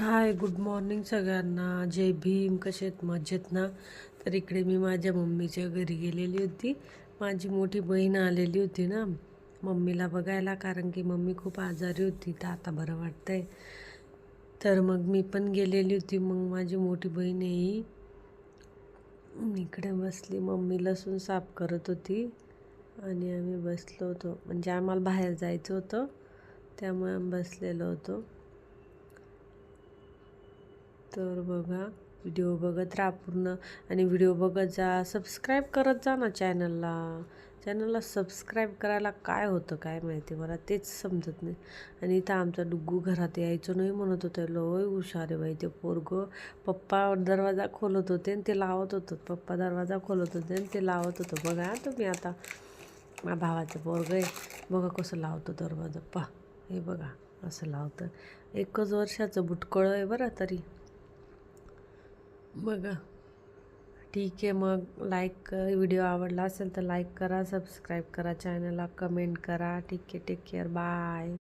हाय, good morning सगळ्यांना. जय भीम. कसे आहेत? मजेत ना? तर इकडे मी माझ्या मम्मीच्या घरी गेलेली होती. माझी मोठी बहीण आलेली होती ना मम्मीला बघायला, कारण की मम्मी खूप आजारी होती, तर आता बरं वाटतंय. तर मग मी पण गेलेली होती. मग माझी मोठी बहीण ही इकडे बसली. मम्मी लसूण साफ करत होती आणि आम्ही बसलो होतो, म्हणजे आम्हाला बाहेर जायचं होतं, त्यामुळे आम्ही बसलेलो होतो. तर बघा, व्हिडिओ बघत राहा पूर्ण, आणि व्हिडिओ बघत जा, सबस्क्राईब करत जा ना चॅनलला सबस्क्राईब करायला काय होतं काय माहिती, मला तेच समजत नाही. आणि इथं आमचा डुग्गू घरात यायचं नाही म्हणत होतं. लय हुशार आहे बाई ते पोरगं. पप्पा दरवाजा खोलत होते आणि ते लावत होतं, पप्पा दरवाजा खोलत होते आणि ते लावत होतं. बघा तुम्ही आता, माझ्या भावाचं पोरगं आहे, बघा कसं लावतो दरवाजा. हे बघा असं लावतं. 1च वर्षाचं बुटकळं आहे बरं तरी. बघा, ठीक आहे. मग व्हिडिओ आवडला असेल तर लाईक करा, सबस्क्राईब करा चॅनलला, कमेंट करा. ठीक आहे, टेक केअर, बाय.